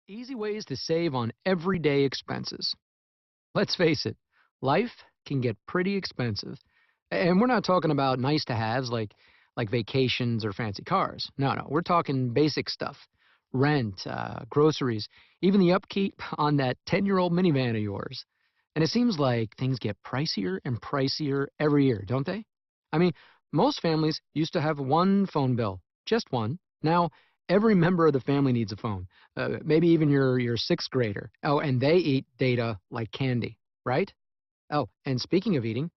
Easy ways to save on everyday expenses. Let's face it, life can get pretty expensive. And we're not talking about nice to haves like vacations or fancy cars. No, we're talking basic stuff. Rent, groceries, even the upkeep on that 10-year-old minivan of yours. And it seems like things get pricier and pricier every year, don't they? I mean, most families used to have one phone bill, just one. Now, every member of the family needs a phone. Maybe even your sixth grader. Oh, and they eat data like candy, right? Oh, and speaking of eating,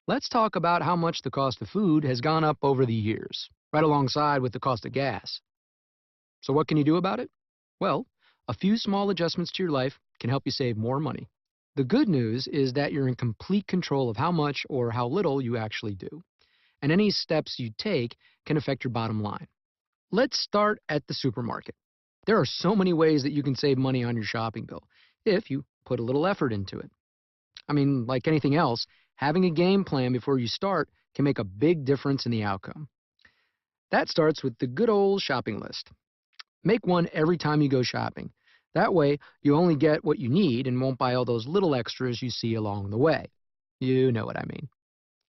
let's talk about how much the cost of food has gone up over the years, right alongside with the cost of gas. So what can you do about it? Well, a few small adjustments to your life can help you save more money. The good news is that you're in complete control of how much or how little you actually do, and any steps you take can affect your bottom line. Let's start at the supermarket. There are so many ways that you can save money on your shopping bill if you put a little effort into it. I mean, like anything else, having a game plan before you start can make a big difference in the outcome. That starts with the good old shopping list. Make one every time you go shopping. That way, you only get what you need and won't buy all those little extras you see along the way. You know what I mean.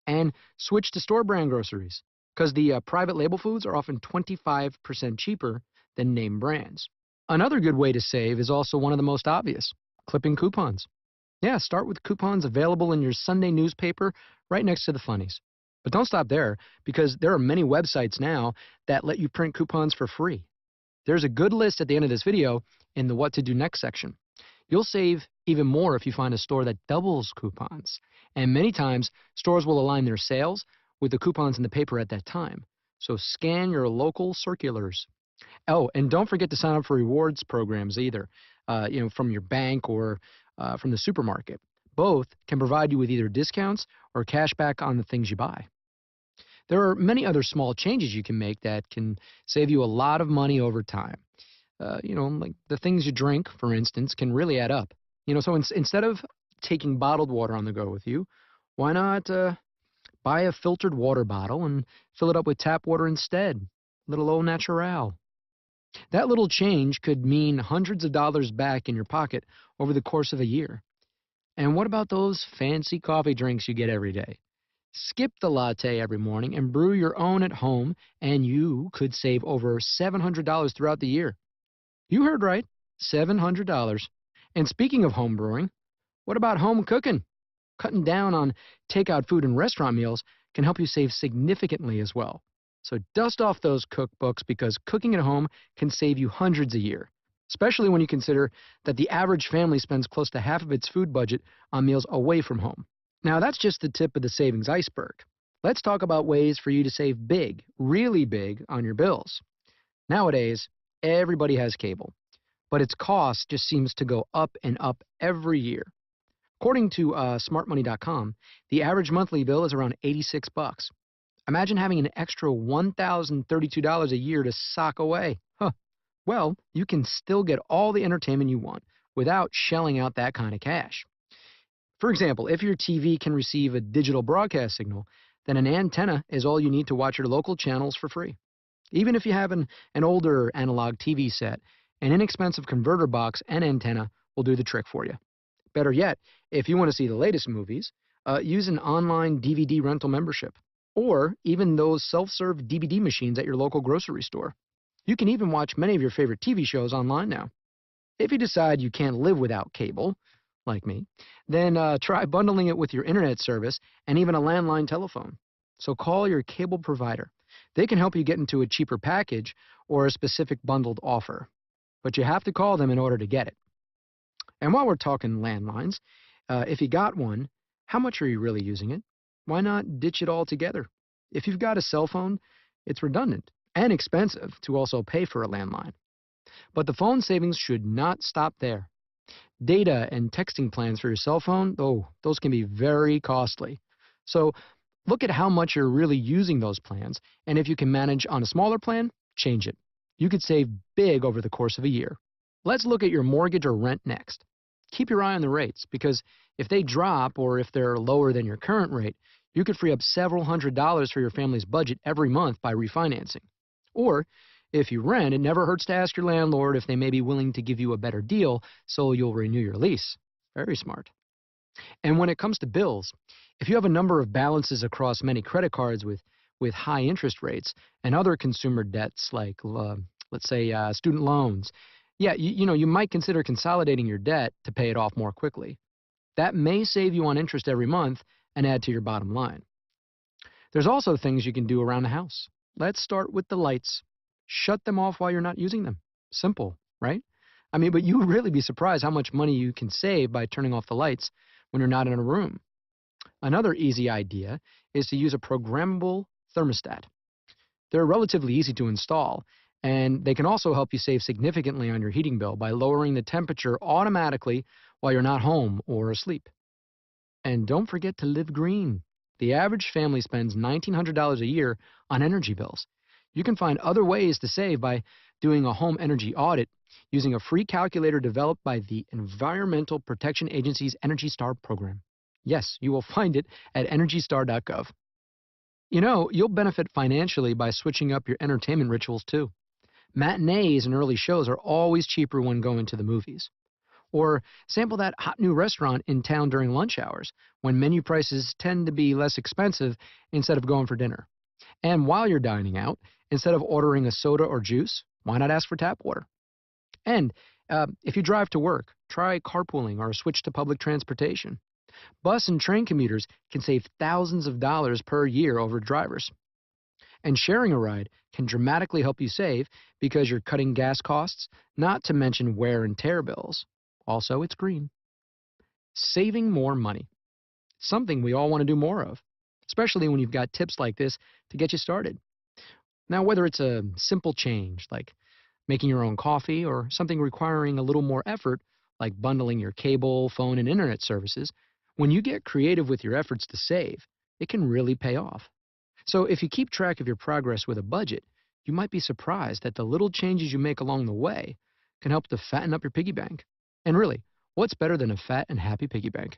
And switch to store brand groceries because the private label foods are often 25% cheaper than name brands. Another good way to save is also one of the most obvious, clipping coupons. Yeah, start with coupons available in your Sunday newspaper right next to the funnies. But don't stop there because there are many websites now that let you print coupons for free. There's a good list at the end of this video in the What to Do Next section. You'll save even more if you find a store that doubles coupons. And many times, stores will align their sales with the coupons in the paper at that time. So scan your local circulars. Oh, and don't forget to sign up for rewards programs either, from your bank or from the supermarket. Both can provide you with either discounts or cash back on the things you buy. There are many other small changes you can make that can save you a lot of money over time. Like the things you drink, for instance, can really add up. So instead of taking bottled water on the go with you, why not buy a filtered water bottle and fill it up with tap water instead? Little au naturel. That little change could mean hundreds of dollars back in your pocket over the course of a year. And what about those fancy coffee drinks you get every day? Skip the latte every morning and brew your own at home, and you could save over $700 throughout the year. You heard right, $700. And speaking of home brewing, what about home cooking? Cutting down on takeout food and restaurant meals can help you save significantly as well. So dust off those cookbooks because cooking at home can save you hundreds a year, especially when you consider that the average family spends close to half of its food budget on meals away from home. Now, that's just the tip of the savings iceberg. Let's talk about ways for you to save big, really big, on your bills. Nowadays, everybody has cable, but its cost just seems to go up and up every year. According to smartmoney.com, the average monthly bill is around $86. Imagine having an extra $1,032 a year to sock away. Huh. Well, you can still get all the entertainment you want without shelling out that kind of cash. For example, if your TV can receive a digital broadcast signal, then an antenna is all you need to watch your local channels for free. Even if you have an older analog TV set, an inexpensive converter box and antenna will do the trick for you. Better yet, if you want to see the latest movies, use an online DVD rental membership, or even those self-serve DVD machines at your local grocery store. You can even watch many of your favorite TV shows online now. If you decide you can't live without cable, like me, then try bundling it with your internet service and even a landline telephone. So call your cable provider. They can help you get into a cheaper package or a specific bundled offer. But you have to call them in order to get it. And while we're talking landlines, if you got one, how much are you really using it? Why not ditch it all together? If you've got a cell phone, it's redundant and expensive to also pay for a landline. But the phone savings should not stop there. Data and texting plans for your cell phone, those can be very costly. So look at how much you're really using those plans, and if you can manage on a smaller plan, change it. You could save big over the course of a year. Let's look at your mortgage or rent next. Keep your eye on the rates, because if they drop or if they're lower than your current rate, you could free up several $100s for your family's budget every month by refinancing. Or If you rent, it never hurts to ask your landlord if they may be willing to give you a better deal so you'll renew your lease. Very smart. And when it comes to bills, if you have a number of balances across many credit cards with high interest rates and other consumer debts like, let's say, student loans, yeah, you might consider consolidating your debt to pay it off more quickly. That may save you on interest every month and add to your bottom line. There's also things you can do around the house. Let's start with the lights. Shut them off while you're not using them. Simple, right? I mean, but you would really be surprised how much money you can save by turning off the lights when you're not in a room. Another easy idea is to use a programmable thermostat. They're relatively easy to install, and they can also help you save significantly on your heating bill by lowering the temperature automatically while you're not home or asleep. And don't forget to live green. The average family spends $1,900 a year on energy bills. You can find other ways to save by doing a home energy audit using a free calculator developed by the Environmental Protection Agency's Energy Star program. Yes, you will find it at energystar.gov. You'll benefit financially by switching up your entertainment rituals too. Matinees and early shows are always cheaper when going to the movies. Or sample that hot new restaurant in town during lunch hours, when menu prices tend to be less expensive instead of going for dinner. And while you're dining out, instead of ordering a soda or juice, why not ask for tap water? And if you drive to work, try carpooling or switch to public transportation. Bus and train commuters can save thousands of dollars per year over drivers. And sharing a ride can dramatically help you save because you're cutting gas costs, not to mention wear and tear bills. Also, it's green. Saving more money. Something we all want to do more of, especially when you've got tips like this to get you started. Now, whether it's a simple change like making your own coffee or something requiring a little more effort like bundling your cable, phone, and internet services, when you get creative with your efforts to save, it can really pay off. So if you keep track of your progress with a budget, you might be surprised that the little changes you make along the way can help to fatten up your piggy bank. And really, what's better than a fat and happy piggy bank?